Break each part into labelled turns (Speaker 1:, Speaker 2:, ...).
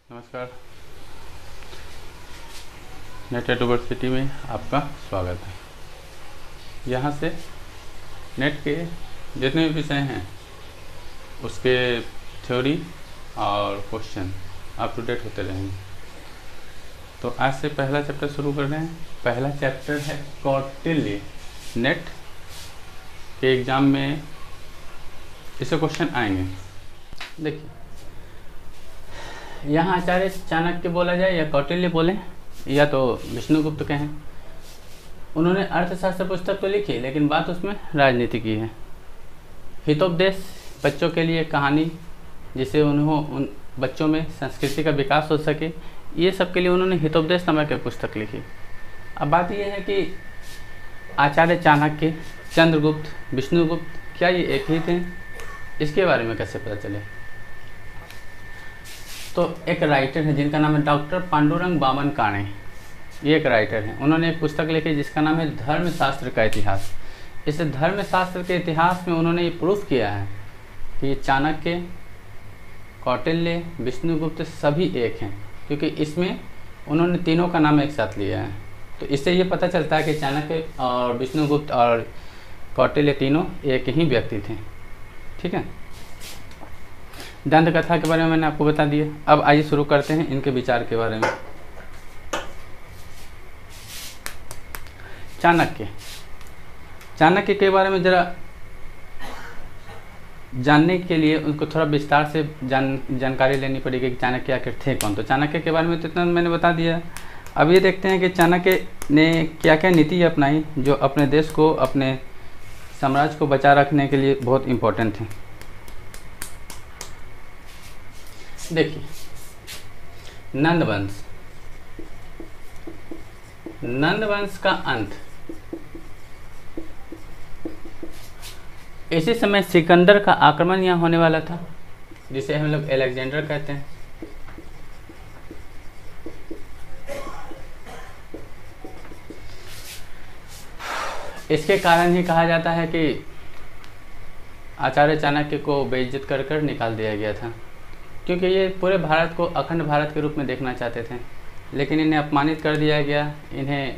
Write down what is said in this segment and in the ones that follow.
Speaker 1: नमस्कार। Net university में आपका स्वागत है। यहाँ से नेट के जितने भी विषय हैं उसके थ्योरी और क्वेश्चन अप टू डेट होते रहेंगे। तो आज से पहला चैप्टर शुरू कर रहे हैं। पहला चैप्टर है कौटिल्य। नेट के एग्ज़ाम में इससे क्वेश्चन आएंगे। देखिए, यहाँ आचार्य चाणक्य बोला जाए या कौटिल्य बोले या तो विष्णुगुप्त कहें, उन्होंने अर्थशास्त्र पुस्तक तो लिखी लेकिन बात उसमें राजनीति की है। हितोपदेश बच्चों के लिए कहानी, जिससे उन बच्चों में संस्कृति का विकास हो सके, ये सब के लिए उन्होंने हितोपदेश नामक एक पुस्तक लिखी। अब बात यह है कि आचार्य चाणक्य, चंद्रगुप्त, विष्णुगुप्त क्या ये एक ही थे? इसके बारे में कैसे पता चले? तो एक राइटर है जिनका नाम है डॉक्टर पांडुरंग बामन काणे। ये एक राइटर हैं, उन्होंने एक पुस्तक लिखी जिसका नाम है धर्मशास्त्र का इतिहास। इस धर्मशास्त्र के इतिहास में उन्होंने ये प्रूफ किया है कि चाणक्य, कौटिल्य, विष्णुगुप्त सभी एक हैं, क्योंकि इसमें उन्होंने तीनों का नाम एक साथ लिया है। तो इससे ये पता चलता है कि चाणक्य और विष्णुगुप्त और कौटिल्य तीनों एक ही व्यक्ति थे। ठीक है, दंत कथा के बारे में मैंने आपको बता दिया। अब आइए शुरू करते हैं इनके विचार के बारे में। चाणक्य के बारे में जरा जानने के लिए उनको थोड़ा विस्तार से जानकारी लेनी पड़ेगी कि चाणक्य आखिर थे कौन। तो चाणक्य के बारे में तो इतना मैंने बता दिया। अब ये देखते हैं कि चाणक्य ने क्या क्या नीति अपनाई जो अपने देश को, अपने साम्राज्य को बचा रखने के लिए बहुत इम्पोर्टेंट थे। देखिए, नंदवंश का अंत। इसी समय सिकंदर का आक्रमण यहाँ होने वाला था, जिसे हम लोग अलेक्जेंडर कहते हैं। इसके कारण ही कहा जाता है कि आचार्य चाणक्य को बेइज्जत कर कर निकाल दिया गया था, क्योंकि ये पूरे भारत को अखंड भारत के रूप में देखना चाहते थे, लेकिन इन्हें अपमानित कर दिया गया, इन्हें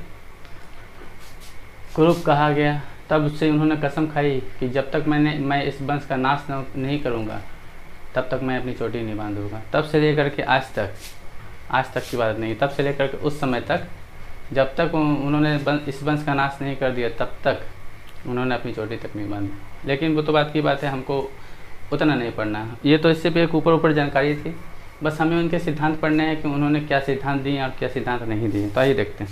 Speaker 1: कुरूप कहा गया। तब से उन्होंने कसम खाई कि जब तक मैं इस वंश का नाश नहीं करूँगा तब तक मैं अपनी चोटी नहीं बांधूंगा। तब से लेकर के आज तक की बात नहीं, तब से लेकर के उस समय तक जब तक उन्होंने इस वंश का नाश नहीं कर दिया तब तक उन्होंने अपनी चोटी तक नहीं बांधी। लेकिन वो तो बात की बात है, हमको उतना नहीं पढ़ना है। ये तो इससे भी एक ऊपर जानकारी थी, बस हमें उनके सिद्धांत पढ़ने हैं कि उन्होंने क्या सिद्धांत दिए और क्या सिद्धांत नहीं दिए। तो आइए देखते हैं।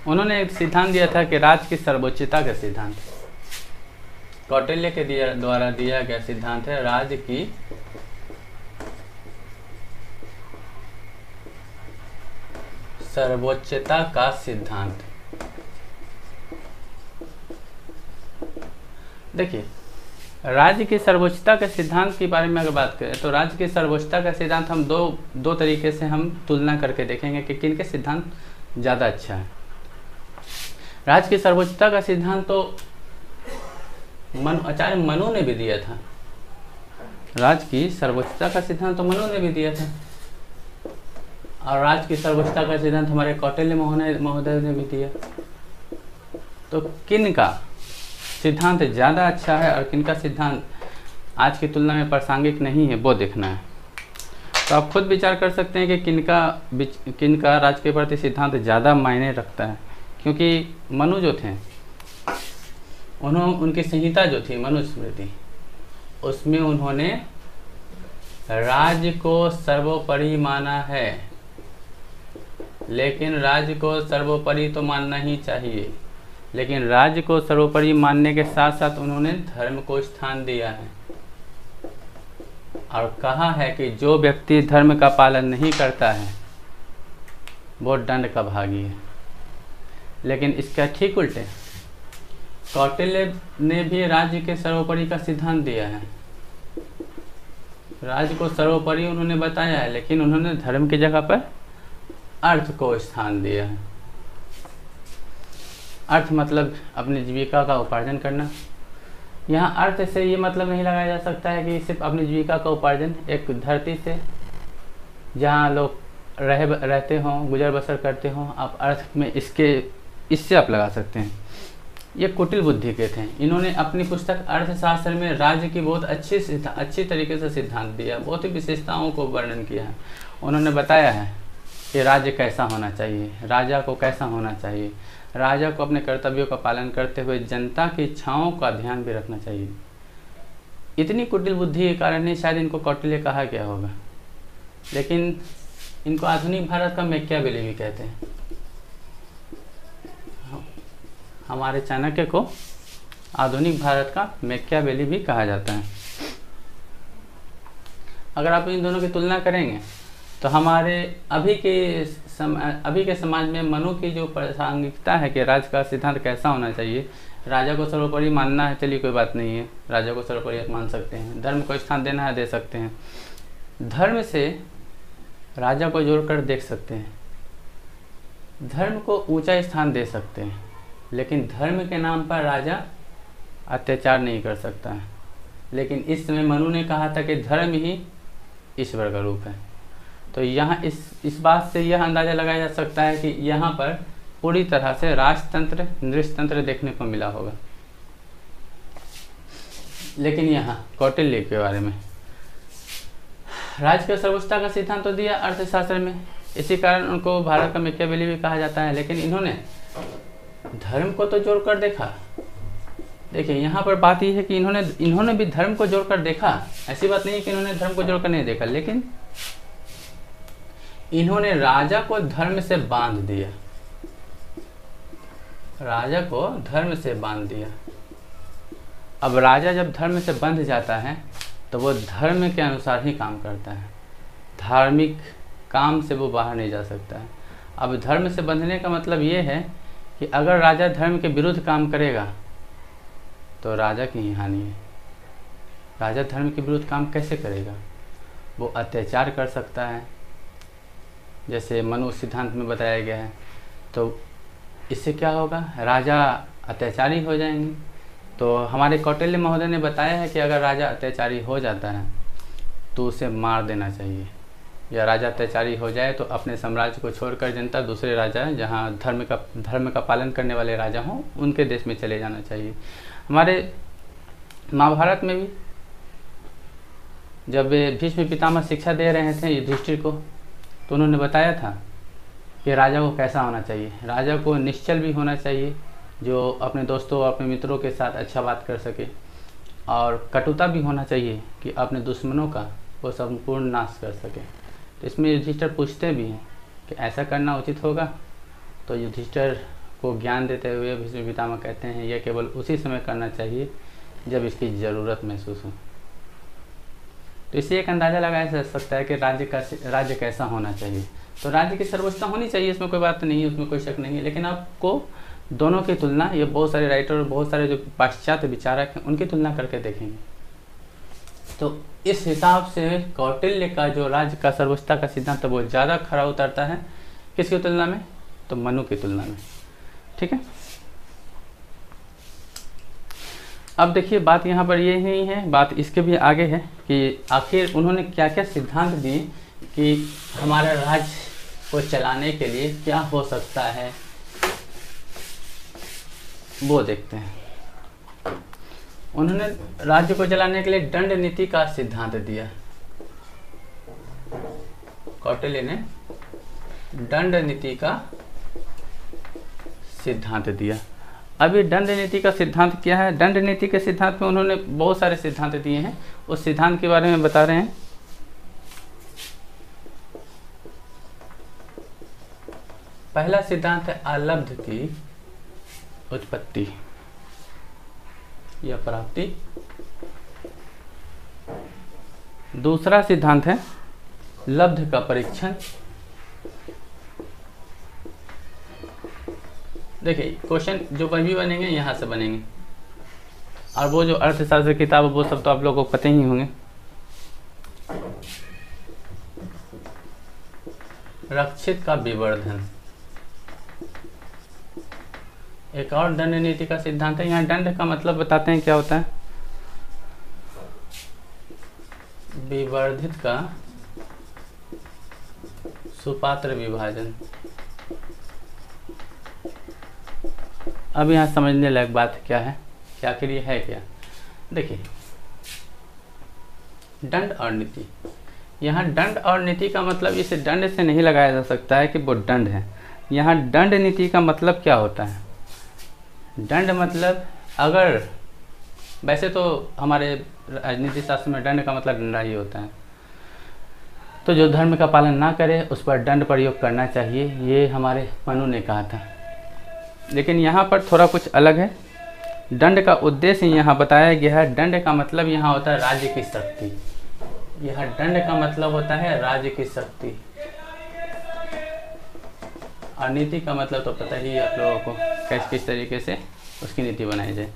Speaker 1: उन्होंने एक सिद्धांत दिया था कि राज की सर्वोच्चता का सिद्धांत। कौटिल्य के द्वारा दिया गया सिद्धांत है राज की सर्वोच्चता का सिद्धांत। देखिए, राज्य की सर्वोच्चता के सिद्धांत के बारे में अगर बात करें तो राज्य की सर्वोच्चता का सिद्धांत हम दो तरीके से हम तुलना करके देखेंगे कि किन के सिद्धांत ज़्यादा अच्छा है। राज्य की सर्वोच्चता का सिद्धांत तो आचार्य मनु ने भी दिया था। राज्य की सर्वोच्चता का सिद्धांत तो मनु ने भी दिया था, और राज्य की सर्वोच्चता का सिद्धांत हमारे कौटिल्य महोदय ने भी दिया। तो किन का सिद्धांत ज़्यादा अच्छा है और किन का सिद्धांत आज की तुलना में प्रासंगिक नहीं है, वो देखना है। तो आप खुद विचार कर सकते हैं कि किन का राज्य के प्रति सिद्धांत ज़्यादा मायने रखता है। क्योंकि मनु जो थे, उनकी संहिता जो थी मनुस्मृति, उसमें उन्होंने राज्य को सर्वोपरि माना है। लेकिन राज्य को सर्वोपरि तो मानना ही चाहिए, लेकिन राज्य को सर्वोपरि मानने के साथ साथ उन्होंने धर्म को स्थान दिया है और कहा है कि जो व्यक्ति धर्म का पालन नहीं करता है वो दंड का भागी है। लेकिन इसका ठीक उल्टे कौटिल्य ने भी राज्य के सर्वोपरि का सिद्धांत दिया है। राज्य को सर्वोपरि उन्होंने बताया है, लेकिन उन्होंने धर्म की जगह पर अर्थ को स्थान दिया है। अर्थ मतलब अपनी जीविका का उपार्जन करना। यहाँ अर्थ से ये मतलब नहीं लगाया जा सकता है कि सिर्फ अपनी जीविका का उपार्जन, एक धरती से जहाँ लोग रहते हों, गुजर बसर करते हों, आप अर्थ में इससे आप लगा सकते हैं। ये कुटिल बुद्धि के थे। इन्होंने अपनी पुस्तक अर्थशास्त्र में राज्य की बहुत अच्छी तरीके से सिद्धांत दिया, बहुत ही विशेषताओं को वर्णन किया है। उन्होंने बताया है कि राज्य कैसा होना चाहिए, राजा को कैसा होना चाहिए, राजा को अपने कर्तव्यों का पालन करते हुए जनता की इच्छाओं का ध्यान भी रखना चाहिए। इतनी कुटिल बुद्धि के कारण ही शायद इनको कौटिल्य कहा गया होगा, लेकिन इनको आधुनिक भारत का मैकियावेली भी कहते हैं। हमारे चाणक्य को आधुनिक भारत का मैकियावेली भी कहा जाता है। अगर आप इन दोनों की तुलना करेंगे तो हमारे अभी के समाज में मनु की जो प्रासंगिकता है कि राज का सिद्धांत कैसा होना चाहिए, राजा को सर्वोपरि मानना है, चलिए कोई बात नहीं है, राजा को सर्वोपरि मान सकते हैं, धर्म को स्थान देना है दे सकते हैं, धर्म से राजा को जोड़कर देख सकते हैं, धर्म को ऊंचा स्थान दे सकते हैं, लेकिन धर्म के नाम पर राजा अत्याचार नहीं कर सकता है। लेकिन इस समय मनु ने कहा था कि धर्म ही ईश्वर का रूप है। तो यहाँ इस बात से यह अंदाज़ा लगाया जा सकता है कि यहाँ पर पूरी तरह से राजतंत्र नृशतंत्र देखने को मिला होगा। लेकिन यहाँ कौटिल्य के बारे में राज की सर्वोच्चता का सिद्धांत तो दिया अर्थशास्त्र में, इसी कारण उनको भारत का मैकियावेली भी कहा जाता है। लेकिन इन्होंने धर्म को तो जोड़कर देखा। देखिए यहाँ पर बात यह है कि इन्होंने भी धर्म को जोड़कर देखा। ऐसी बात नहीं है कि इन्होंने धर्म को जोड़कर नहीं देखा, लेकिन इन्होंने राजा को धर्म से बांध दिया, राजा को धर्म से बांध दिया। अब राजा जब धर्म से बंध जाता है तो वो धर्म के अनुसार ही काम करता है, धार्मिक काम से वो बाहर नहीं जा सकता है। अब धर्म से बंधने का मतलब ये है कि अगर राजा धर्म के विरुद्ध काम करेगा तो राजा की ही हानि है। राजा धर्म के विरुद्ध काम कैसे करेगा? वो अत्याचार कर सकता है, जैसे मनु सिद्धांत में बताया गया है। तो इससे क्या होगा? राजा अत्याचारी हो जाएंगे। तो हमारे कौटिल्य महोदय ने बताया है कि अगर राजा अत्याचारी हो जाता है तो उसे मार देना चाहिए, या राजा अत्याचारी हो जाए तो अपने साम्राज्य को छोड़कर जनता दूसरे राजा जहाँ धर्म का पालन करने वाले राजा हों उनके देश में चले जाना चाहिए। हमारे महाभारत में भी जब भीष्म पितामह शिक्षा दे रहे थे युधिष्ठिर को, तो उन्होंने बताया था कि राजा को कैसा होना चाहिए। राजा को निश्चल भी होना चाहिए, जो अपने दोस्तों और अपने मित्रों के साथ अच्छा बात कर सके, और कटुता भी होना चाहिए कि अपने दुश्मनों का वो संपूर्ण नाश कर सके। तो इसमें युधिष्ठिर पूछते भी हैं कि ऐसा करना उचित होगा? तो युधिष्ठिर को ज्ञान देते हुए भीष्म पितामह कहते हैं यह केवल उसी समय करना चाहिए जब इसकी ज़रूरत महसूस हो। तो इससे एक अंदाज़ा लगाया जा सकता है कि राज्य कैसा होना चाहिए। तो राज्य की सर्वोच्चता होनी चाहिए, इसमें कोई बात नहीं है, उसमें कोई शक नहीं है। लेकिन आपको दोनों की तुलना, ये बहुत सारे राइटर और बहुत सारे जो पाश्चात्य विचारक हैं उनकी तुलना करके देखेंगे। तो इस हिसाब से कौटिल्य का जो राज्य का सर्वोच्चता का सिद्धांत है वो ज़्यादा खरा उतरता है किसकी तुलना में? तो मनु की तुलना में। ठीक है, अब देखिए बात यहाँ पर ये नहीं है, बात इसके भी आगे है कि आखिर उन्होंने क्या क्या सिद्धांत दिए कि हमारे राज्य को चलाने के लिए क्या हो सकता है, वो देखते हैं। उन्होंने राज्य को चलाने के लिए दंड नीति का सिद्धांत दिया। कौटिल्य ने दंड नीति का सिद्धांत दिया। अब ये दंड नीति का सिद्धांत क्या है? दंड नीति के सिद्धांत में उन्होंने बहुत सारे सिद्धांत दिए हैं, उस सिद्धांत के बारे में बता रहे हैं। पहला सिद्धांत है अलब्ध की उत्पत्ति या प्राप्ति। दूसरा सिद्धांत है लब्ध का परीक्षण। देखिए क्वेश्चन जो भी बनेंगे यहाँ से बनेंगे, और वो जो अर्थशास्त्र किताब वो सब तो आप लोगों को पता ही होंगे। रक्षित का विवर्धन। एक और दंड नीति का सिद्धांत है। यहाँ दंड का मतलब बताते हैं क्या होता है। विवर्धित का सुपात्र विभाजन। अब यहाँ समझने लायक बात क्या है कि आखिर ये है क्या। देखिए, दंड और नीति, यहाँ दंड और नीति का मतलब इसे दंड से नहीं लगाया जा सकता है कि वो दंड है। यहाँ दंड नीति का मतलब क्या होता है। दंड मतलब, अगर वैसे तो हमारे राजनीति शास्त्र में दंड का मतलब डंडा ही होता है, तो जो धर्म का पालन ना करे उस पर दंड प्रयोग करना चाहिए, ये हमारे मनु ने कहा था। लेकिन यहाँ पर थोड़ा कुछ अलग है। दंड का उद्देश्य यहाँ बताया गया है। दंड का मतलब यहाँ होता है राज्य की शक्ति। यह दंड का मतलब होता है राज्य की शक्ति। और नीति का मतलब तो पता ही है आप लोगों को, किस तरीके से उसकी नीति बनाई जाए।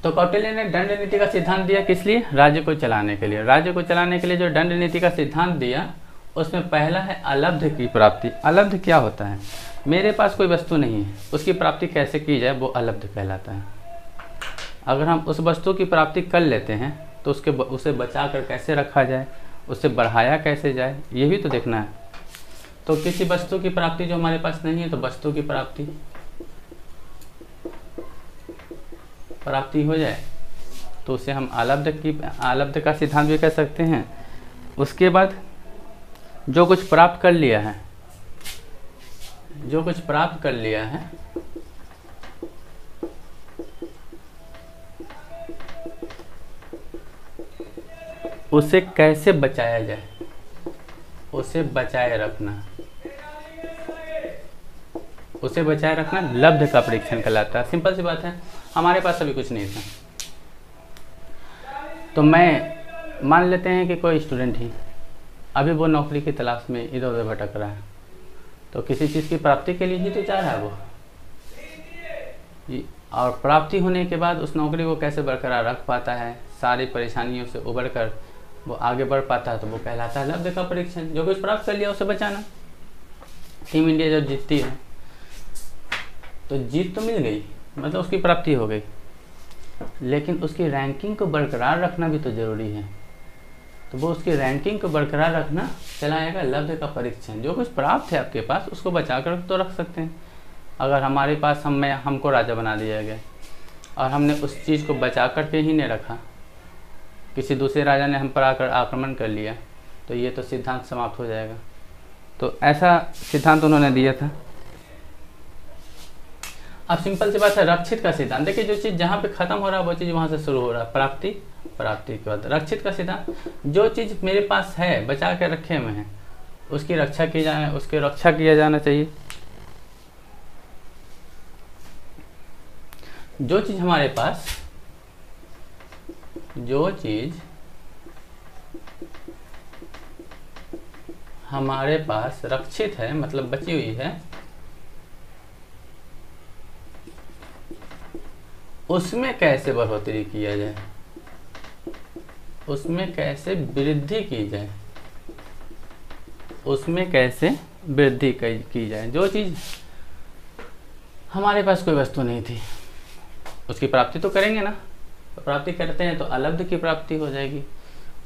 Speaker 1: तो कौटिल्य ने दंड नीति का सिद्धांत दिया किस लिए, राज्य को चलाने के लिए। राज्य को चलाने के लिए जो दंड नीति का सिद्धांत दिया, उसमें पहला है अलब्ध की प्राप्ति। अलब्ध क्या होता है, मेरे पास कोई वस्तु नहीं है, उसकी प्राप्ति कैसे की जाए, वो अलब्ध कहलाता है। अगर हम उस वस्तु की प्राप्ति कर लेते हैं तो उसे बचा कर कैसे रखा जाए, उसे बढ़ाया कैसे जाए, ये भी तो देखना है। तो किसी वस्तु की प्राप्ति जो हमारे पास नहीं है, तो वस्तु की प्राप्ति हो जाए तो उसे हम अलब्ध का सिद्धांत भी कह सकते हैं। उसके बाद जो कुछ प्राप्त कर लिया है, उसे कैसे बचाया जाए, उसे बचाए रखना लब्ध का परीक्षण कहलाता है। सिंपल सी बात है, हमारे पास अभी कुछ नहीं था, तो मैं मान लेते हैं कि कोई स्टूडेंट ही अभी वो नौकरी की तलाश में इधर उधर भटक रहा है, तो किसी चीज़ की प्राप्ति के लिए ही तो चाह रहा है वो, और प्राप्ति होने के बाद उस नौकरी को कैसे बरकरार रख पाता है, सारी परेशानियों से उबर कर वो आगे बढ़ पाता है, तो वो कहलाता है लब्ध का परीक्षण। जो कुछ प्राप्त कर लिया उसे बचाना। टीम इंडिया जब जीतती है तो जीत तो मिल गई, मतलब उसकी प्राप्ति हो गई, लेकिन उसकी रैंकिंग को बरकरार रखना भी तो ज़रूरी है। तो वो उसकी रैंकिंग को बरकरार रखना चलाएगा लब्ध का परीक्षण। जो कुछ प्राप्त है आपके पास उसको बचा कर तो रख सकते हैं। अगर हमारे पास हमको राजा बना दिया गया और हमने उस चीज़ को बचा कर के ही नहीं रखा, किसी दूसरे राजा ने हम पर आकर आक्रमण कर लिया, तो ये तो सिद्धांत समाप्त हो जाएगा। तो ऐसा सिद्धांत उन्होंने दिया था। अब सिंपल सी बात है, रक्षित का सिद्धांत। देखिए, जो चीज़ जहाँ पे खत्म हो रहा है वो चीज़ वहाँ से शुरू हो रहा है। प्राप्ति के बाद रक्षित का सिद्धांत, जो चीज़ मेरे पास है बचा के रखे हुए हैं उसकी रक्षा किया जाना चाहिए। जो चीज़ हमारे पास रक्षित है, मतलब बची हुई है, उसमें कैसे बढ़ोतरी किया जाए, उसमें कैसे वृद्धि की जाए। जो चीज़ हमारे पास कोई वस्तु नहीं थी उसकी प्राप्ति तो करेंगे ना, तो प्राप्ति करते हैं तो अलब्ध की प्राप्ति हो जाएगी।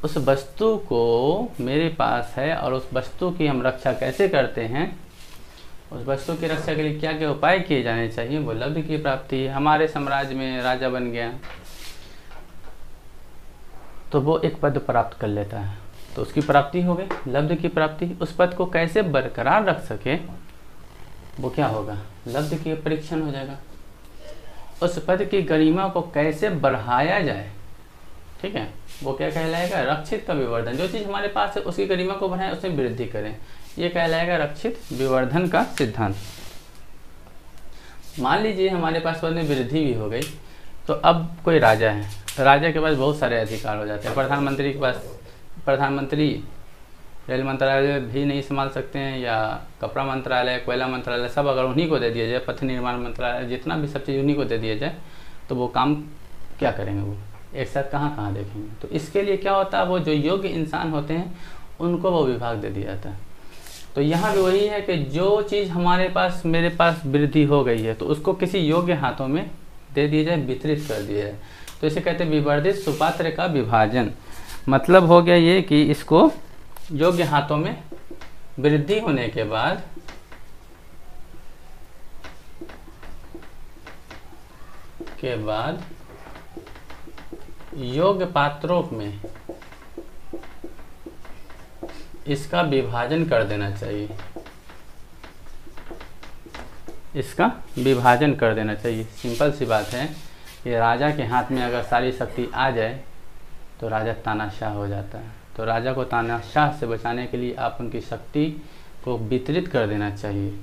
Speaker 1: उस वस्तु को मेरे पास है और उस वस्तु की हम रक्षा कैसे करते हैं, उस वस्तु की रक्षा के लिए क्या क्या उपाय किए जाने चाहिए, वो लब्ध की प्राप्ति। हमारे साम्राज्य में राजा बन गया तो वो एक पद प्राप्त कर लेता है, तो उसकी प्राप्ति हो गई, लब्ध की प्राप्ति। उस पद को कैसे बरकरार रख सके वो क्या होगा, लब्ध की परीक्षण हो जाएगा। उस पद की गरिमा को कैसे बढ़ाया जाए, ठीक है, वो क्या कहलाएगा, रक्षित का विवर्धन। जो चीज़ हमारे पास है उसकी गरिमा को बढ़ाएं, उसमें वृद्धि करें, ये कहलाएगा रक्षित विवर्धन का सिद्धांत। मान लीजिए हमारे पास पद में वृद्धि भी हो गई, तो अब कोई राजा है, राजा के पास बहुत सारे अधिकार हो जाते हैं। प्रधानमंत्री के पास, प्रधानमंत्री रेल मंत्रालय भी नहीं संभाल सकते हैं, या कपड़ा मंत्रालय, कोयला मंत्रालय, सब अगर उन्हीं को दे दिया जाए, पथ निर्माण मंत्रालय, जितना भी सब चीज़ उन्हीं को दे दिया जाए, तो वो काम क्या करेंगे, वो एक साथ कहाँ देखेंगे। तो इसके लिए क्या होता है, वो जो योग्य इंसान होते हैं उनको वो विभाग दे दिया जाता है। तो यहाँ भी वही है कि जो चीज़ हमारे पास मेरे पास वृद्धि हो गई है तो उसको किसी योग्य हाथों में दे दिया जाए, वितरित कर दिया जाए। तो इसे कहते हैं विवर्धित सुपात्र का विभाजन। मतलब हो गया ये कि इसको योग्य हाथों में वृद्धि होने के बाद योग्य पात्रों में इसका विभाजन कर देना चाहिए, इसका विभाजन कर देना चाहिए। सिंपल सी बात है कि राजा के हाथ में अगर सारी शक्ति आ जाए तो राजा तानाशाह हो जाता है। तो राजा को तानाशाह से बचाने के लिए आप उनकी शक्ति को वितरित कर देना चाहिए।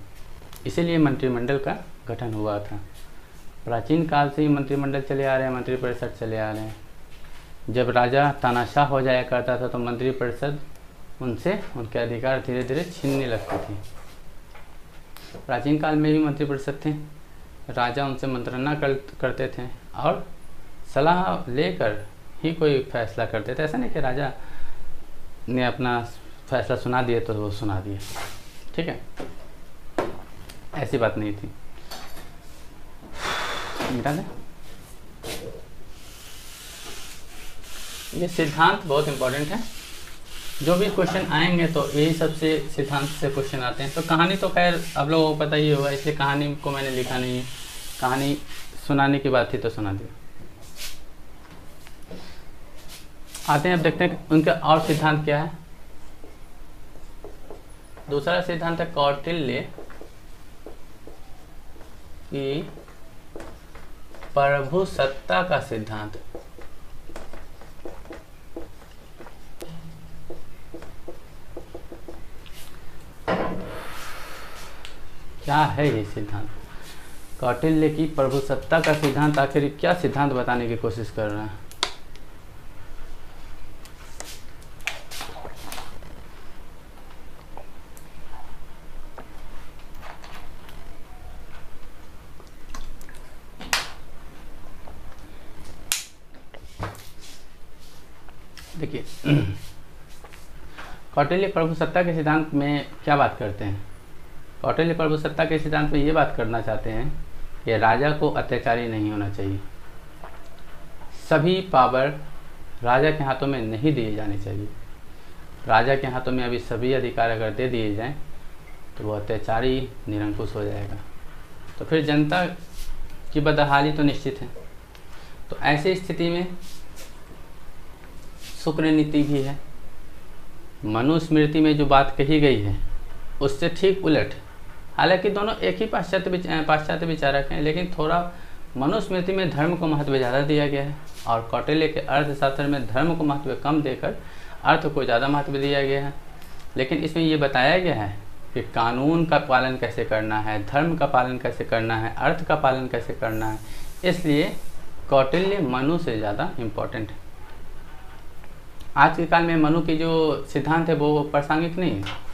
Speaker 1: इसीलिए मंत्रिमंडल का गठन हुआ था। प्राचीन काल से ही मंत्रिमंडल चले आ रहे हैं, मंत्रिपरिषद चले आ रहे हैं। जब राजा तानाशाह हो जाया करता था तो मंत्रिपरिषद उनसे उनके अधिकार धीरे धीरे छीनने लगते थे। प्राचीन काल में भी मंत्रिपरिषद थे, राजा उनसे मंत्रणा करते थे और सलाह लेकर ही कोई फैसला करते थे। ऐसा नहीं कि राजा ने अपना फैसला सुना दिया तो वो सुना दिया, ठीक है, ऐसी बात नहीं थी। मिटा दें। ये सिद्धांत बहुत इंपॉर्टेंट है। जो भी क्वेश्चन आएंगे तो यही सबसे सिद्धांत से क्वेश्चन आते हैं। तो कहानी तो खैर आप लोगों को पता ही होगा, इसलिए कहानी को मैंने लिखा नहीं है। कहानी सुनाने की बात थी तो सुना दी। आते हैं, अब देखते हैं उनका और सिद्धांत क्या है। दूसरा सिद्धांत है कौटिल्य की प्रभुसत्ता का सिद्धांत। क्या है ये सिद्धांत? कौटिल्य की प्रभुसत्ता का सिद्धांत आखिर क्या सिद्धांत बताने की कोशिश कर रहा है? देखिए, कौटिल्य प्रभुसत्ता के सिद्धांत में क्या बात करते हैं? कौटिल्य प्रभुसत्ता के सिद्धांत में ये बात करना चाहते हैं कि राजा को अत्याचारी नहीं होना चाहिए, सभी पावर राजा के हाथों में नहीं दिए जाने चाहिए। राजा के हाथों में अभी सभी अधिकार अगर दे दिए जाएं तो वो अत्याचारी निरंकुश हो जाएगा, तो फिर जनता की बदहाली तो निश्चित है। तो ऐसी स्थिति में शुक्र नीति भी है। मनुस्मृति में जो बात कही गई है उससे ठीक उलट, हालांकि दोनों एक ही पाश्चात्य विचारक हैं, लेकिन थोड़ा मनुस्मृति में धर्म को महत्व ज़्यादा दिया गया है और कौटिल्य के अर्थशास्त्र में धर्म को महत्व कम देकर अर्थ को ज़्यादा महत्व दिया गया है। लेकिन इसमें ये बताया गया है कि कानून का पालन कैसे करना है, धर्म का पालन कैसे करना है, अर्थ का पालन कैसे करना है। इसलिए कौटिल्य मनु से ज़्यादा इम्पोर्टेंट है। आज के काल में मनु की जो सिद्धांत है वो प्रासंगिक नहीं है,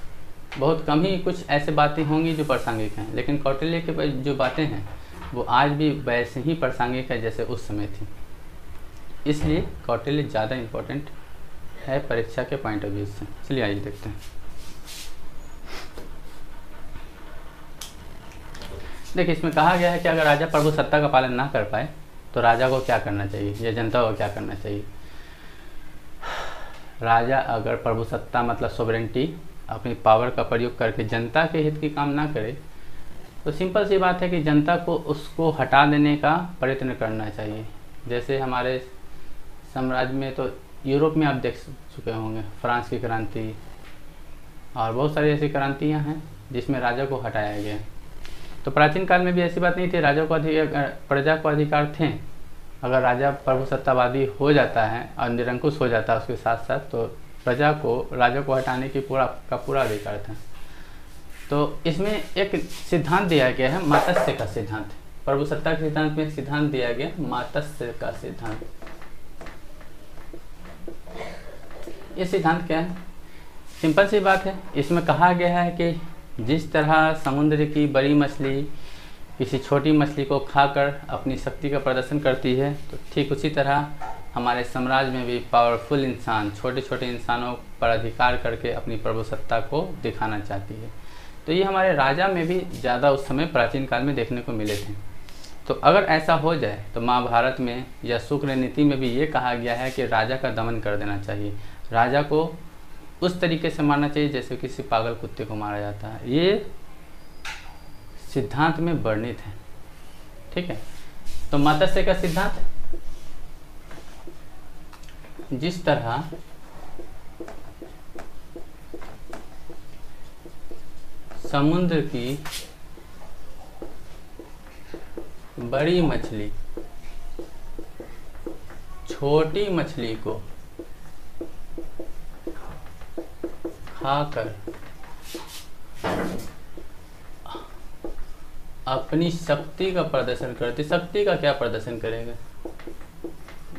Speaker 1: बहुत कम ही कुछ ऐसे बातें होंगी जो प्रासंगिक हैं, लेकिन कौटिल्य के जो बातें हैं वो आज भी वैसे ही प्रासंगिक है जैसे उस समय थी। इसलिए कौटिल्य ज़्यादा इम्पोर्टेंट है परीक्षा के पॉइंट ऑफ व्यू से। चलिए आइए देखते हैं। देखिए, इसमें कहा गया है कि अगर राजा प्रभुसत्ता का पालन ना कर पाए तो राजा को क्या करना चाहिए या जनता को क्या करना चाहिए। राजा अगर प्रभुसत्ता मतलब सोवरेंटी अपनी पावर का प्रयोग करके जनता के हित की काम ना करे तो सिंपल सी बात है कि जनता को उसको हटा देने का प्रयत्न करना चाहिए। जैसे हमारे साम्राज्य में तो यूरोप में आप देख चुके होंगे फ्रांस की क्रांति और बहुत सारी ऐसी क्रांतियां हैं जिसमें राजा को हटाया गया। तो प्राचीन काल में भी ऐसी बात नहीं थी, राजा को प्रजा को अधिकार थे। अगर राजा प्रभुसत्तावादी हो जाता है और निरंकुश हो जाता है उसके साथ साथ, तो प्रजा को राजा को हटाने की पूरा अधिकार था। तो इसमें एक सिद्धांत दिया गया है मातस्य का सिद्धांत। प्रभुसत्ता के सिद्धांत में एक सिद्धांत दिया गया मातस्य का सिद्धांत। ये सिद्धांत क्या है? सिंपल सी बात है, इसमें कहा गया है कि जिस तरह समुद्र की बड़ी मछली किसी छोटी मछली को खाकर अपनी शक्ति का प्रदर्शन करती है, तो ठीक उसी तरह हमारे साम्राज्य में भी पावरफुल इंसान छोटे छोटे इंसानों पर अधिकार करके अपनी प्रभुसत्ता को दिखाना चाहती है। तो ये हमारे राजा में भी ज़्यादा उस समय प्राचीन काल में देखने को मिले थे। तो अगर ऐसा हो जाए तो महाभारत में या शुक्र नीति में भी ये कहा गया है कि राजा का दमन कर देना चाहिए, राजा को उस तरीके से मारना चाहिए जैसे किसी पागल कुत्ते को मारा जाता है। ये सिद्धांत में वर्णित है। ठीक है, तो मत्स्य का सिद्धांत, जिस तरह समुद्र की बड़ी मछली छोटी मछली को खाकर अपनी शक्ति का प्रदर्शन करती, शक्ति का क्या प्रदर्शन करेगा,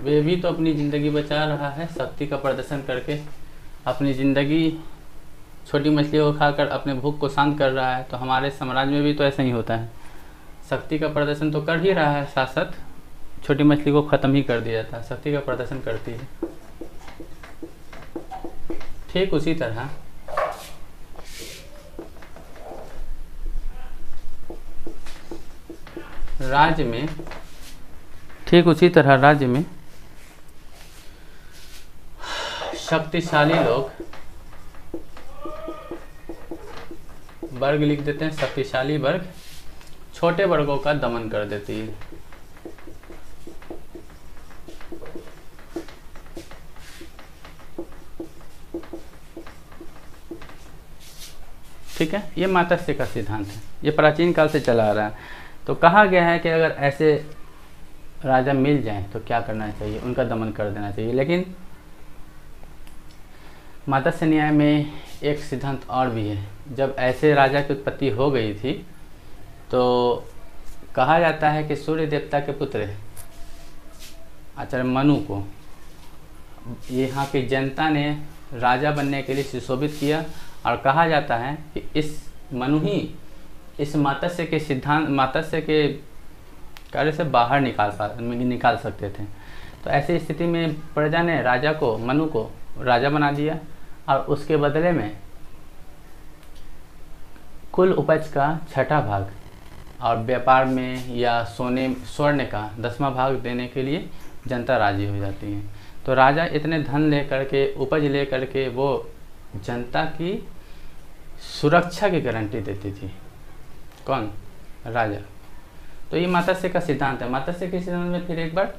Speaker 1: वे भी तो अपनी ज़िंदगी बचा रहा है, शक्ति का प्रदर्शन करके अपनी ज़िंदगी छोटी मछली को खाकर अपने भूख को शांत कर रहा है। तो हमारे साम्राज्य में भी तो ऐसा ही होता है, शक्ति का प्रदर्शन तो कर ही रहा है, साथ साथ छोटी मछली को ख़त्म ही कर दिया जाता है, शक्ति का प्रदर्शन करती है। ठीक उसी तरह राज्य में शक्तिशाली लोग, वर्ग लिख देते हैं, शक्तिशाली वर्ग छोटे वर्गों का दमन कर देती है। ठीक है, ये मात्स्य का सिद्धांत है, ये प्राचीन काल से चला आ रहा है। तो कहा गया है कि अगर ऐसे राजा मिल जाएं तो क्या करना चाहिए, उनका दमन कर देना चाहिए। लेकिन मात्स्य न्याय में एक सिद्धांत और भी है। जब ऐसे राजा की उत्पत्ति हो गई थी तो कहा जाता है कि सूर्य देवता के पुत्र आचार्य मनु को यहाँ की जनता ने राजा बनने के लिए सुशोभित किया, और कहा जाता है कि इस मनु ही इस मत्स्य के कार्य से बाहर निकाल सकते थे। तो ऐसी स्थिति में प्रजा ने मनु को राजा बना दिया, और उसके बदले में कुल उपज का 6ठा भाग और व्यापार में या स्वर्ण का 10वां भाग देने के लिए जनता राजी हो जाती है। तो राजा इतने धन लेकर के, उपज लेकर के वो जनता की सुरक्षा की गारंटी देती थी। कौन? राजा। तो ये मात्स्य का सिद्धांत है। मात्स्य के सिद्धांत में फिर एक बार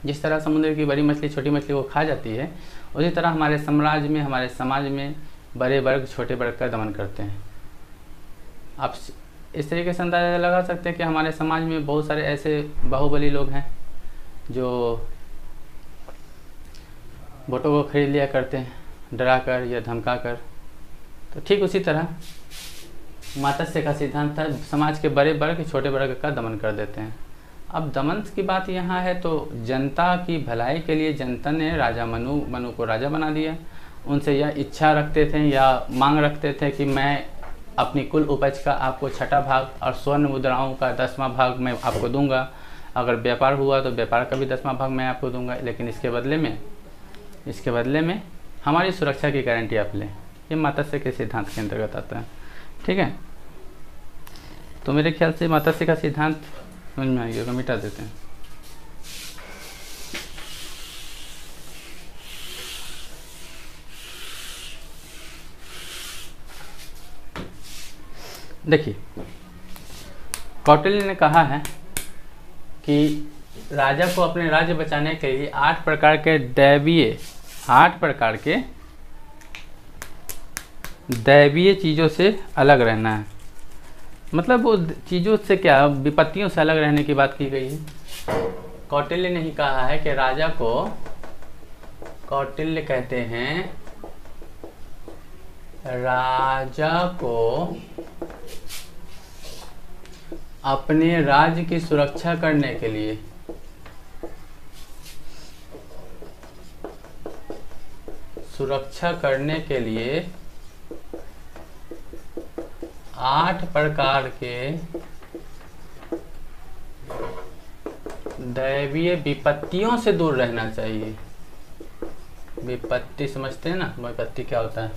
Speaker 1: जिस तरह समुद्र की बड़ी मछली छोटी मछली को खा जाती है, उसी तरह हमारे साम्राज्य में, हमारे समाज में बड़े वर्ग छोटे वर्ग का दमन करते हैं। आप इस तरीके से अंदाजा लगा सकते हैं कि हमारे समाज में बहुत सारे ऐसे बाहुबली लोग हैं जो वोटों को खरीद लिया करते हैं, डरा कर या धमका कर। तो ठीक उसी तरह मात्स्य का सिद्धांत था, समाज के बड़े वर्ग छोटे वर्ग का दमन कर देते हैं। अब दमन की बात यहाँ है तो जनता की भलाई के लिए जनता ने राजा मनु को राजा बना दिया। उनसे यह इच्छा रखते थे या मांग रखते थे कि मैं अपनी कुल उपज का आपको 6ठा भाग और स्वर्ण मुद्राओं का 10वां भाग मैं आपको दूंगा। अगर व्यापार हुआ तो व्यापार का भी 10वां भाग मैं आपको दूंगा, लेकिन इसके बदले में हमारी सुरक्षा की गारंटी आप लें। ये मात्स्य के सिद्धांत के अंतर्गत आता है। ठीक है, तो मेरे ख्याल से मात्स्य का सिद्धांत समझ में आ गया, मिटा देते हैं। देखिए, कौटिल्य ने कहा है कि राजा को अपने राज्य बचाने के लिए 8 प्रकार के दैवीय चीज़ों से अलग रहना है। मतलब वो चीज़ों से क्या, विपत्तियों से अलग रहने की बात की गई है। कौटिल्य ने ही कहा है कि राजा को, कौटिल्य कहते हैं राजा को अपने राज्य की सुरक्षा करने के लिए लिए 8 प्रकार के दैवीय विपत्तियों से दूर रहना चाहिए। विपत्ति समझते हैं ना, विपत्ति क्या होता है,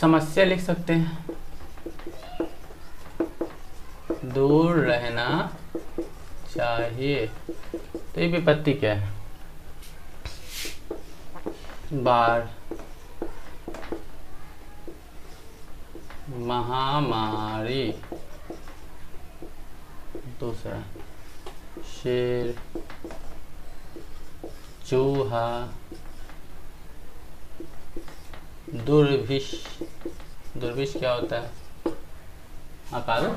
Speaker 1: समस्या लिख सकते हैं, दूर रहना चाहिए। तो ये विपत्ति क्या है, बाढ़, महामारी, दूसरा शेर, चूहा, दुर्भिक्ष। दुर्भिक्ष क्या होता है, अकाल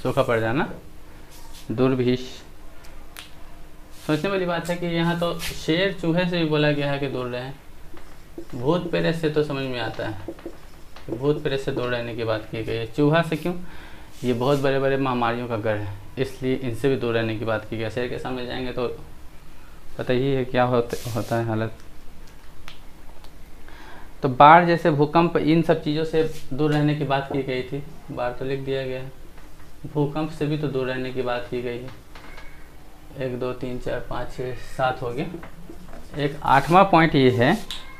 Speaker 1: सूखा पड़ जाना, दुर्भिक्ष। सोचने वाली बात है कि यहाँ तो शेर चूहे से भी बोला गया है कि दूर रहें। भूत प्रेत से तो समझ में आता है कि भूत प्रेत से दूर रहने की बात की गई है। चूहा से क्यों, ये बहुत बड़े बड़े महामारियों का घर है, इसलिए इनसे भी दूर रहने की बात की गई है। शेर के सामने जाएंगे तो पता ही है क्या होता है हालत। तो बाढ़ जैसे भूकंप, इन सब चीज़ों से दूर रहने की बात की गई थी। बाढ़ तो लिख दिया गया है, भूकंप से भी तो दूर रहने की बात की गई है। 1 2 3 4 5 6 7 हो गया। एक 8वां पॉइंट ये है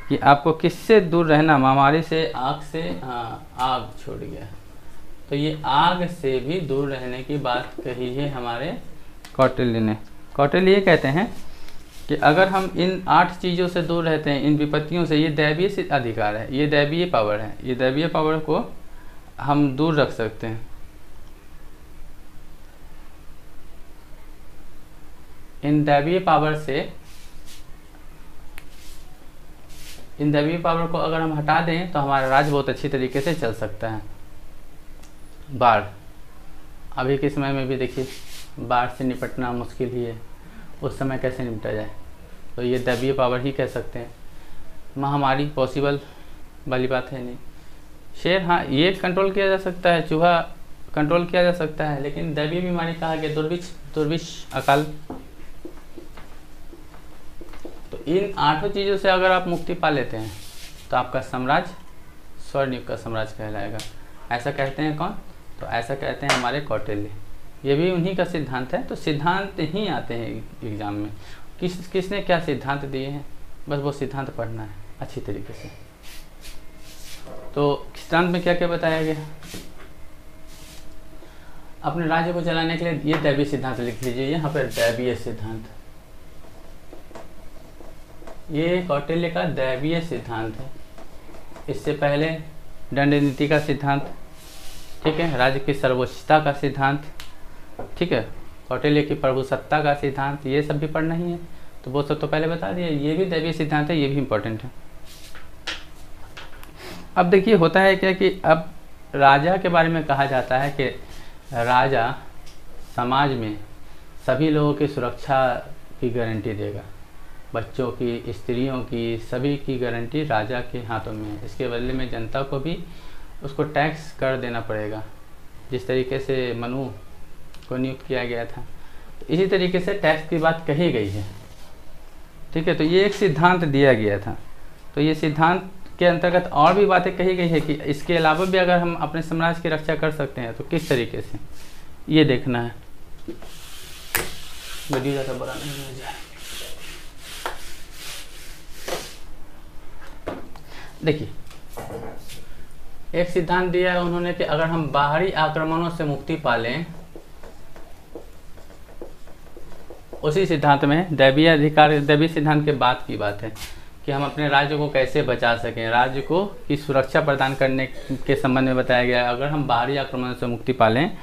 Speaker 1: कि आपको किससे दूर रहना, महामारी से, आग से, आग छूट गया। तो ये आग से भी दूर रहने की बात कही है हमारे कौटिल्य ने। कौटिल्य ये कहते हैं कि अगर हम इन 8 चीज़ों से दूर रहते हैं, इन विपत्तियों से, ये दैवीय से अधिकार है, ये दैवीय पावर है, ये दैवीय पावर को हम दूर रख सकते हैं। इन दैवीय पावर से, इन दैवीय पावर को अगर हम हटा दें तो हमारा राज्य बहुत अच्छी तरीके से चल सकता है। बाढ़, अभी के समय में भी देखिए बाढ़ से निपटना मुश्किल ही है, उस समय कैसे निपटा जाए, तो ये दैवीय पावर ही कह सकते हैं। महामारी पॉसिबल वाली बात है नहीं। शेर, हाँ ये कंट्रोल किया जा सकता है, चूहा कंट्रोल किया जा सकता है, लेकिन दैवीय बीमारी कहा गया दुर्भिक्ष, अकाल। तो इन 8 चीज़ों से अगर आप मुक्ति पा लेते हैं तो आपका साम्राज्य स्वर्णयुग का साम्राज्य कहलाएगा। ऐसा कहते हैं कौन, तो ऐसा कहते हैं हमारे कौटिल्य। ये भी उन्हीं का सिद्धांत है। तो सिद्धांत ही आते हैं एग्जाम में, किसने क्या सिद्धांत दिए हैं, बस वो सिद्धांत पढ़ना है अच्छी तरीके से। तो सिद्धांत में क्या क्या बताया गया, अपने राज्य को चलाने के लिए ये दैवीय सिद्धांत लिख लीजिए यहाँ पर, दैवीय सिद्धांत, ये कौटिल्य का दैवीय सिद्धांत है। इससे पहले दंड नीति का सिद्धांत, ठीक है, राज्य की सर्वोच्चता का सिद्धांत, ठीक है, कौटिल्य की प्रभुसत्ता का सिद्धांत, ये सब भी पढ़ना ही है। तो वो सब तो पहले बता दिया, ये भी दैवीय सिद्धांत है, ये भी इम्पोर्टेंट है। अब देखिए होता है क्या कि अब राजा के बारे में कहा जाता है कि राजा समाज में सभी लोगों की सुरक्षा की गारंटी देगा, बच्चों की, स्त्रियों की, सभी की गारंटी राजा के हाथों में है। इसके बदले में जनता को भी उसको टैक्स कर देना पड़ेगा, जिस तरीके से मनु को नियुक्त किया गया था, इसी तरीके से टैक्स की बात कही गई है, ठीक है। तो ये एक सिद्धांत दिया गया था। तो ये सिद्धांत के अंतर्गत और भी बातें कही गई है कि इसके अलावा भी अगर हम अपने साम्राज्य की रक्षा कर सकते हैं तो किस तरीके से, ये देखना है। वीडियो ज़्यादा बड़ा नहीं हो जाए। देखिए एक सिद्धांत दिया है उन्होंने कि अगर हम बाहरी आक्रमणों से मुक्ति पा लें, उसी सिद्धांत में दैवीय अधिकार, दैवीय सिद्धांत के बाद की बात है कि हम अपने राज्य को कैसे बचा सकें, राज्य को की सुरक्षा प्रदान करने के संबंध में बताया गया है। अगर हम बाहरी आक्रमण से मुक्ति पा लें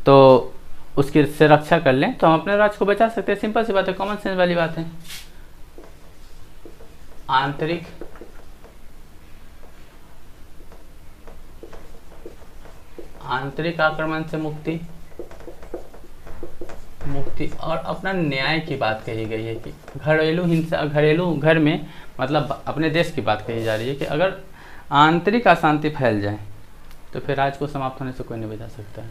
Speaker 1: तो उसकी से रक्षा कर लें तो हम अपने राज्य को बचा सकते हैं। सिंपल सी बात है, कॉमन सेंस वाली बात है। आंतरिक आक्रमण से मुक्ति और अपना न्याय की बात कही गई है कि घरेलू हिंसा, घरेलू घर में मतलब अपने देश की बात कही जा रही है कि अगर आंतरिक अशांति फैल जाए तो फिर राज्य को समाप्त होने से कोई नहीं बचा सकता है।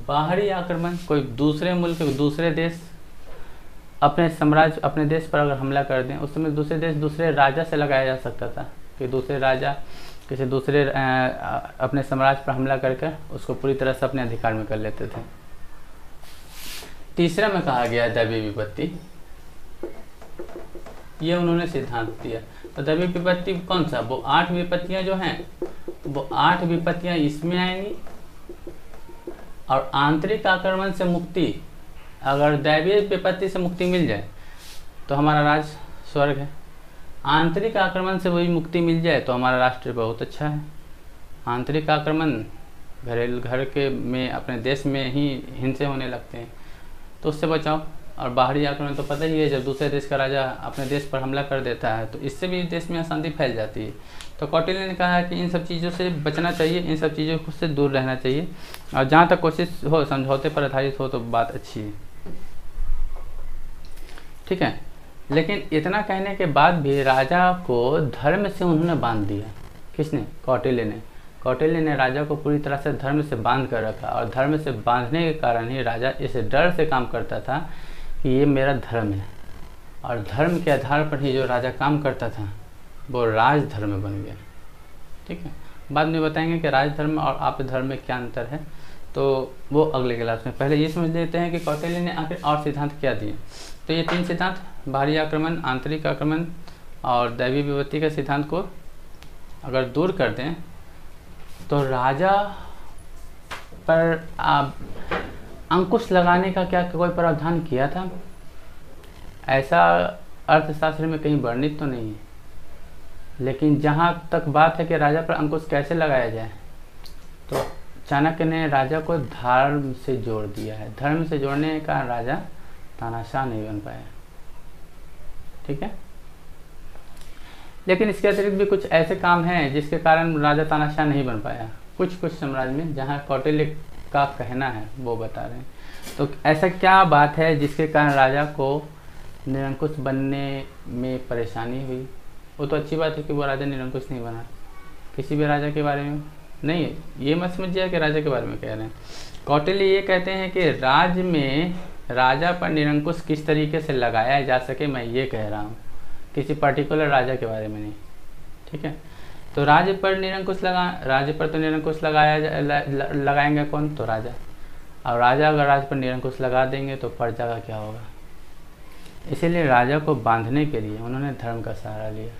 Speaker 1: बाहरी आक्रमण, कोई दूसरे मुल्क, दूसरे देश अपने साम्राज्य, अपने देश पर अगर हमला कर दें, उस समय दूसरे देश दूसरे राजा से लगाया जा सकता था कि दूसरे राजा किसी दूसरे अपने साम्राज्य पर हमला करके उसको पूरी तरह से अपने अधिकार में कर लेते थे। तीसरा में कहा गया दैवीय विपत्ति, ये उन्होंने सिद्धांत दिया। तो दैवीय विपत्ति कौन सा, वो 8 विपत्तियां जो हैं वो 8 विपत्तियां इसमें आएंगी। और आंतरिक आक्रमण से मुक्ति, अगर दैवीय विपत्ति से मुक्ति मिल जाए तो हमारा राज स्वर्ग है। आंतरिक आक्रमण से वही मुक्ति मिल जाए तो हमारा राष्ट्र बहुत अच्छा है। आंतरिक आक्रमण घरेलू घर के में अपने देश में ही हिंसे होने लगते हैं, तो उससे बचाओ। और बाहरी आक्रमण तो पता ही है, जब दूसरे देश का राजा अपने देश पर हमला कर देता है तो इससे भी देश में अशांति फैल जाती है। तो कौटिल्य ने कहा है कि इन सब चीज़ों से बचना चाहिए, इन सब चीज़ों से दूर रहना चाहिए, और जहाँ तक कोशिश हो समझौते पर आधारित हो तो बात अच्छी है, ठीक है। लेकिन इतना कहने के बाद भी राजा को धर्म से उन्होंने बांध दिया। किसने, कौटिल्य ने। कौटिल्य ने राजा को पूरी तरह से धर्म से बांध कर रखा, और धर्म से बांधने के कारण ही राजा इस डर से काम करता था कि ये मेरा धर्म है, और धर्म के आधार पर ही जो राजा काम करता था वो राजधर्म बन गया, ठीक है। बाद में बताएंगे कि राजधर्म और आप धर्म में क्या अंतर है, तो वो अगले क्लास में। पहले ये समझ लेते हैं कि कौटिल्य ने आखिर और सिद्धांत क्या दिए। तो ये 3 सिद्धांत, बाहरी आक्रमण, आंतरिक आक्रमण और दैवीय विपत्ति के सिद्धांत को अगर दूर कर दें तो राजा पर अंकुश लगाने का क्या कोई प्रावधान किया था, ऐसा अर्थशास्त्र में कहीं वर्णित तो नहीं है। लेकिन जहाँ तक बात है कि राजा पर अंकुश कैसे लगाया जाए, तो चाणक्य ने राजा को धर्म से जोड़ दिया है। धर्म से जोड़ने का राजा तानाशाह नहीं बन पाया, ठीक है। लेकिन इसके अतिरिक्त भी कुछ ऐसे काम हैं जिसके कारण राजा तानाशाह नहीं बन पाया, कुछ साम्राज्य में, जहाँ कौटिल्य का कहना है वो बता रहे हैं। तो ऐसा क्या बात है जिसके कारण राजा को निरंकुश बनने में परेशानी हुई। वो तो अच्छी बात है कि वो राजा निरंकुश नहीं बना, किसी भी राजा के बारे में नहीं, ये मत समझिए कि राजा के बारे में कह रहे हैं। कौटिल्य ये कहते हैं कि राज्य में राजा पर निरंकुश किस तरीके से लगाया जा सके, मैं ये कह रहा हूँ, किसी पर्टिकुलर राजा के बारे में नहीं, ठीक है। तो राज्य पर तो निरंकुश लगाएंगे कौन, तो राजा। और राजा अगर राज्य पर निरंकुश लगा देंगे तो प्रजा का क्या होगा। इसीलिए राजा को बांधने के लिए उन्होंने धर्म का सहारा लिया,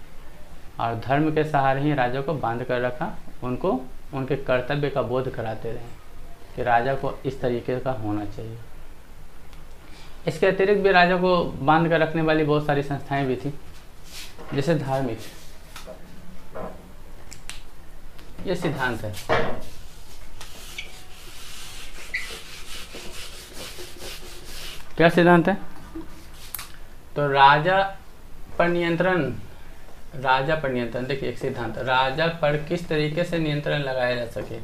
Speaker 1: और धर्म के सहारे ही राजा को बांध कर रखा, उनको उनके कर्तव्य का बोध कराते रहे कि राजा को इस तरीके का होना चाहिए। इसके अतिरिक्त भी राजा को बांध कर रखने वाली बहुत सारी संस्थाएं भी थी, जैसे धार्मिक, ये सिद्धांत है। क्या सिद्धांत है, तो राजा पर नियंत्रण, देखिए एक सिद्धांत, राजा पर किस तरीके से नियंत्रण लगाया जा सके।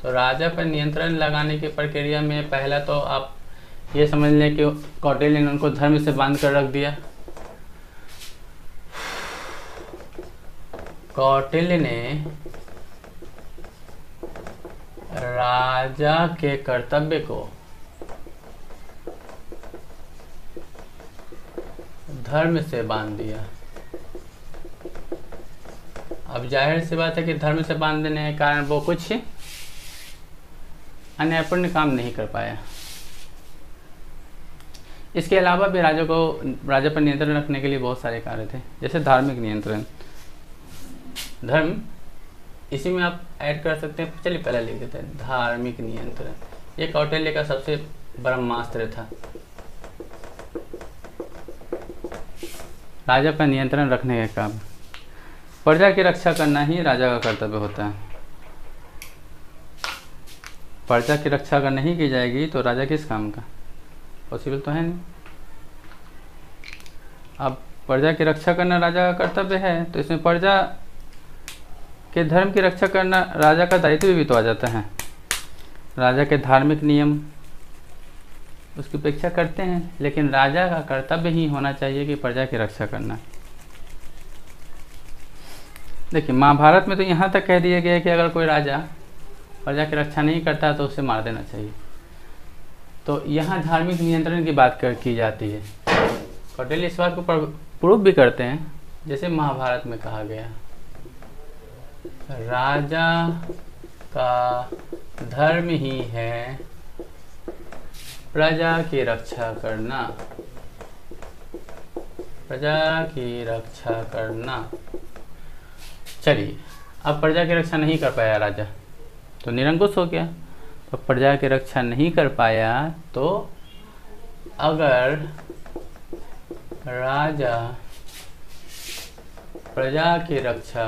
Speaker 1: तो राजा पर नियंत्रण लगाने की प्रक्रिया में पहला तो आप ये समझ लें कि कौटिल्य ने उनको धर्म से बांध कर रख दिया। कौटिल्य ने राजा के कर्तव्य को धर्म से बांध दिया। अब जाहिर सी बात है कि धर्म से बांध देने के कारण वो कुछ अन्यायपूर्ण काम नहीं कर पाया। इसके अलावा भी राजा पर नियंत्रण रखने के लिए बहुत सारे कार्य थे, जैसे धार्मिक नियंत्रण, धर्म, इसी में आप ऐड कर सकते हैं। चलिए पहले लिख देते हैं धार्मिक नियंत्रण। ये कौटिल्य का सबसे ब्रह्मास्त्र था। राजा पर नियंत्रण रखने का काम, प्रजा की रक्षा करना ही राजा का कर्तव्य होता है। प्रजा की रक्षा अगर नहीं की जाएगी तो राजा किस काम का, पॉसिबल तो है नहीं। अब प्रजा की रक्षा करना राजा का कर्तव्य है, तो इसमें प्रजा के धर्म की रक्षा करना राजा का दायित्व भी तो आ जाता है। राजा के धार्मिक नियम उसकी उपेक्षा करते हैं, लेकिन राजा का कर्तव्य ही होना चाहिए कि प्रजा की रक्षा करना। देखिए महाभारत में तो यहाँ तक कह दिया गया है कि अगर कोई राजा प्रजा की रक्षा नहीं करता तो उसे मार देना चाहिए। तो यहाँ धार्मिक नियंत्रण की बात की जाती है। कौटिल्य इस बात को प्रूव भी करते हैं, जैसे महाभारत में कहा गया, राजा का धर्म ही है प्रजा की रक्षा करना, प्रजा की रक्षा करना। चलिए, अब प्रजा की रक्षा नहीं कर पाया राजा तो निरंकुश हो गया। तो प्रजा की रक्षा नहीं कर पाया तो अगर राजा प्रजा की रक्षा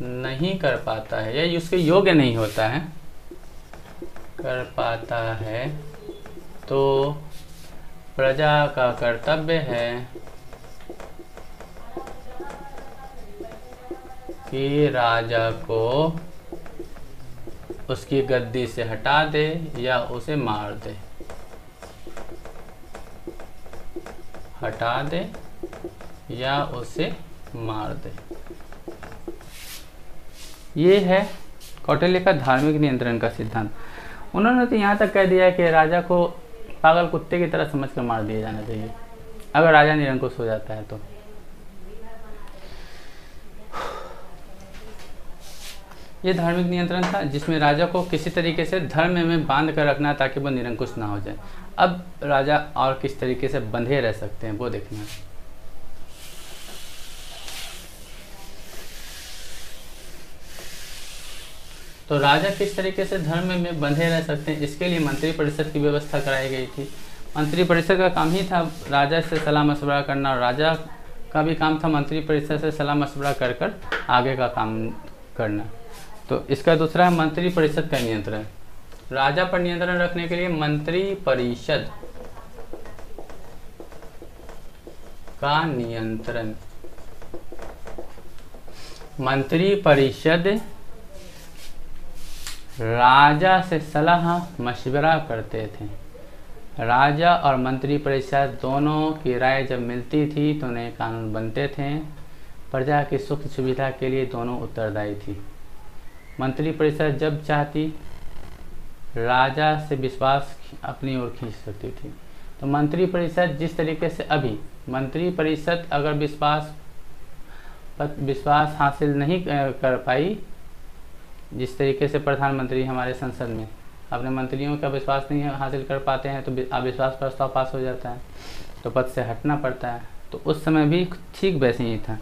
Speaker 1: नहीं कर पाता है या उसके योग्य नहीं होता है, कर पाता है, तो प्रजा का कर्तव्य है कि राजा को उसकी गद्दी से हटा दे या उसे मार दे, हटा दे या उसे मार दे। ये है कौटिल्य का धार्मिक नियंत्रण का सिद्धांत। उन्होंने तो यहाँ तक कह दिया कि राजा को पागल कुत्ते की तरह समझकर मार दिया जाना चाहिए अगर राजा निरंकुश हो जाता है तो। ये धार्मिक नियंत्रण था जिसमें राजा को किसी तरीके से धर्म में बांध कर रखना ताकि वो निरंकुश ना हो जाए। अब राजा और किस तरीके से बंधे रह सकते हैं वो देखना। तो राजा किस तरीके से धर्म में बंधे रह सकते हैं, इसके लिए मंत्री परिषद की व्यवस्था कराई गई थी। मंत्री परिषद का काम ही था राजा से सलाह मशवरा करना, और राजा का भी काम था मंत्री परिषद से सलाह मशवरा कर कर आगे का काम करना। तो इसका दूसरा है मंत्री परिषद का नियंत्रण। राजा पर नियंत्रण रखने के लिए मंत्री परिषद का नियंत्रण। मंत्री परिषद राजा से सलाह मशवरा करते थे। राजा और मंत्री परिषद दोनों की राय जब मिलती थी तो नए कानून बनते थे। प्रजा की सुख सुविधा के लिए दोनों उत्तरदायी थी। मंत्री परिषद जब चाहती राजा से विश्वास अपनी ओर खींच सकती थी। तो मंत्री परिषद जिस तरीके से अभी मंत्री परिषद अगर विश्वास हासिल नहीं कर पाई, जिस तरीके से प्रधानमंत्री हमारे संसद में अपने मंत्रियों का विश्वास नहीं हासिल कर पाते हैं तो अविश्वास प्रस्ताव पास हो जाता है, तो पद से हटना पड़ता है। तो उस समय भी ठीक वैसे ही था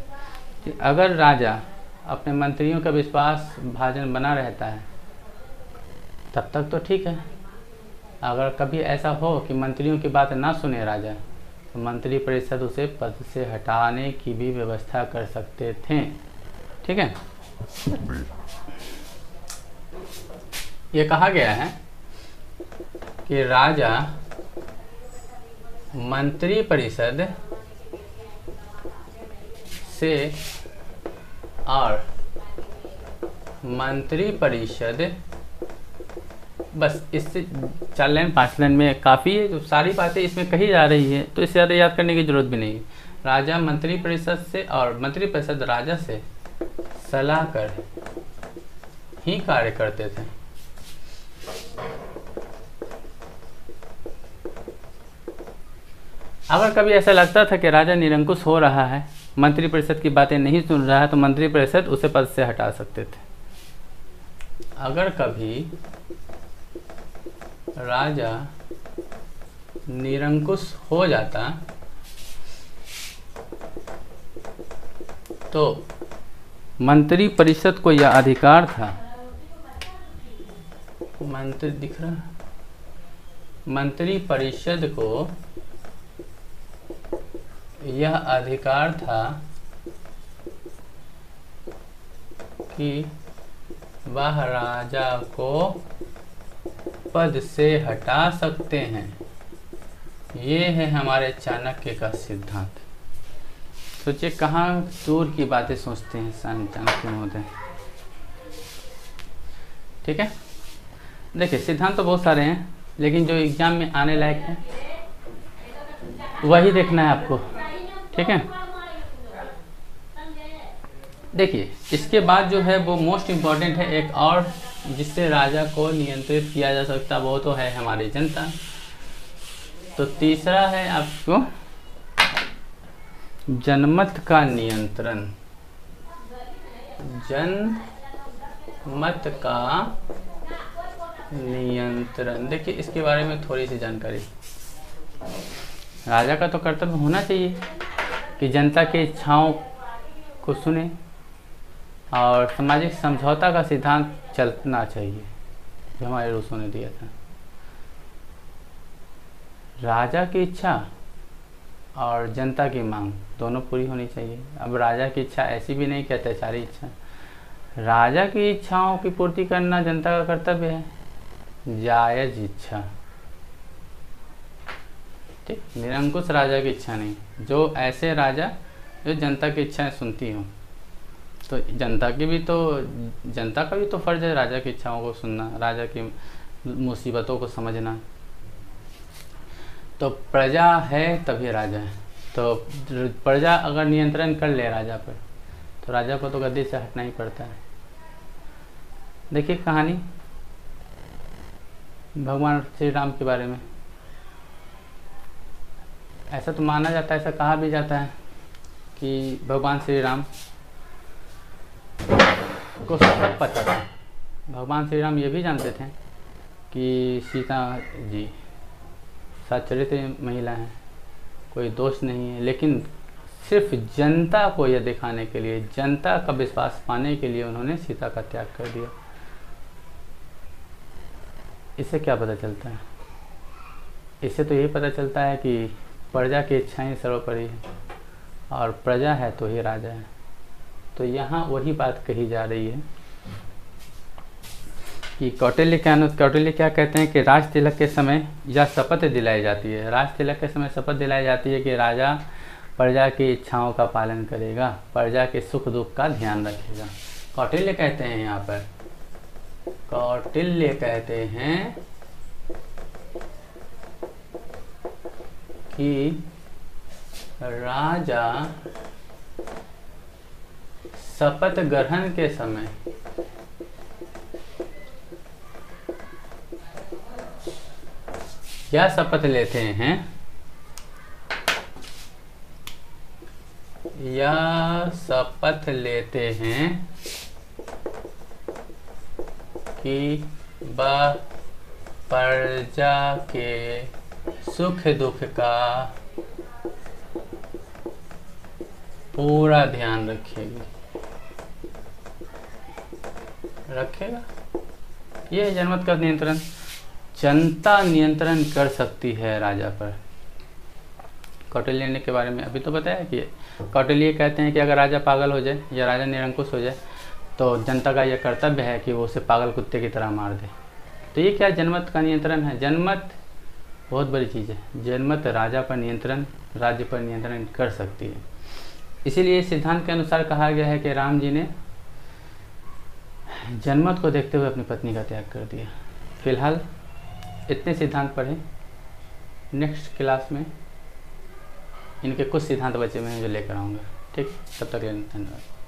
Speaker 1: कि अगर राजा अपने मंत्रियों का विश्वास भाजन बना रहता है तब तक तो ठीक है। अगर कभी ऐसा हो कि मंत्रियों की बात ना सुने राजा, तो मंत्री परिषद उसे पद से हटाने की भी व्यवस्था कर सकते थे। ठीक है, ये कहा गया है कि राजा मंत्री परिषद से और मंत्री परिषद, बस इससे 4 लाइन 5 लाइन में काफ़ी है। तो सारी बातें इसमें कही जा रही है तो इससे ज़्यादा याद करने की जरूरत भी नहीं है। राजा मंत्री परिषद से और मंत्री परिषद राजा से सलाह कर ही कार्य करते थे। अगर कभी ऐसा लगता था कि राजा निरंकुश हो रहा है, मंत्री परिषद की बातें नहीं सुन रहा है, तो मंत्री परिषद उसे पद से हटा सकते थे। अगर कभी राजा निरंकुश हो जाता तो मंत्री परिषद को यह अधिकार था, मंत्री दिख रहा, मंत्री परिषद को यह अधिकार था कि वह राजा को पद से हटा सकते हैं। ये है हमारे चाणक्य का सिद्धांत। सोचिए कहाँ दूर की बातें सोचते हैं चाणक्य महोदय। ठीक है, देखिए सिद्धांत तो बहुत सारे हैं, लेकिन जो एग्जाम में आने लायक है वही देखना है आपको। ठीक है, देखिए इसके बाद जो है वो मोस्ट इम्पॉर्टेंट है एक और, जिससे राजा को नियंत्रित किया जा सकता, वो तो है हमारी जनता। तो तीसरा है आपको जनमत का नियंत्रण। जनमत का नियंत्रण, देखिए इसके बारे में थोड़ी सी जानकारी। राजा का तो कर्तव्य होना चाहिए कि जनता की इच्छाओं को सुने और सामाजिक समझौता का सिद्धांत चलना चाहिए जो हमारे रूसों ने दिया था। राजा की इच्छा और जनता की मांग दोनों पूरी होनी चाहिए। अब राजा की इच्छा ऐसी भी नहीं कि अत्याचारी इच्छा, राजा की इच्छाओं की पूर्ति करना जनता का कर्तव्य है, जायज इच्छा, ठीक, निरंकुश राजा की इच्छा नहीं, जो ऐसे राजा जो जनता की इच्छाएं सुनती हों। तो जनता का भी तो फर्ज है राजा की इच्छाओं को सुनना, राजा की मुसीबतों को समझना। तो प्रजा है तभी राजा है। तो प्रजा अगर नियंत्रण कर ले राजा पर तो राजा को तो गद्दी से हटना ही पड़ता है। देखिए कहानी भगवान श्री राम के बारे में। ऐसा तो माना जाता है, ऐसा कहा भी जाता है कि भगवान श्री राम को सब पता था। भगवान श्री राम ये भी जानते थे कि सीता जी सच्चरित्र महिला हैं, कोई दोष नहीं है, लेकिन सिर्फ जनता को यह दिखाने के लिए, जनता का विश्वास पाने के लिए उन्होंने सीता का त्याग कर दिया। इससे क्या पता चलता है? इससे तो यही पता चलता है कि प्रजा की इच्छाएं सर्वोपरि है और प्रजा है तो ही राजा है। तो यहाँ वही बात कही जा रही है कि कौटिल्य क्या कहते हैं कि राज तिलक के समय यह शपथ दिलाई जाती है। राज तिलक के समय शपथ दिलाई जाती है कि राजा प्रजा की इच्छाओं का पालन करेगा, प्रजा के सुख दुख का ध्यान रखेगा। कौटिल्य कहते हैं, यहाँ पर कौटिल्य कहते हैं कि राजा शपथ ग्रहण के समय क्या शपथ लेते हैं, या शपथ लेते हैं कि वह प्रजा के सुख दुख का पूरा ध्यान रखेगा। यह है जनमत का नियंत्रण। जनता नियंत्रण कर सकती है राजा पर। कौटिल्य ने के बारे में अभी तो बताया कि कौटिल्य कहते हैं कि अगर राजा पागल हो जाए या राजा निरंकुश हो जाए तो जनता का यह कर्तव्य है कि वो उसे पागल कुत्ते की तरह मार दे। तो ये क्या जनमत का नियंत्रण है। जनमत बहुत बड़ी चीज़ है। जनमत राजा पर नियंत्रण, राज्य पर नियंत्रण कर सकती है। इसीलिए इस सिद्धांत के अनुसार कहा गया है कि राम जी ने जनमत को देखते हुए अपनी पत्नी का त्याग कर दिया। फिलहाल इतने सिद्धांत पढ़े, नेक्स्ट क्लास में इनके कुछ सिद्धांत बचे हुए हैं जो लेकर आऊँगा। ठीक, तब तक धन्यवाद।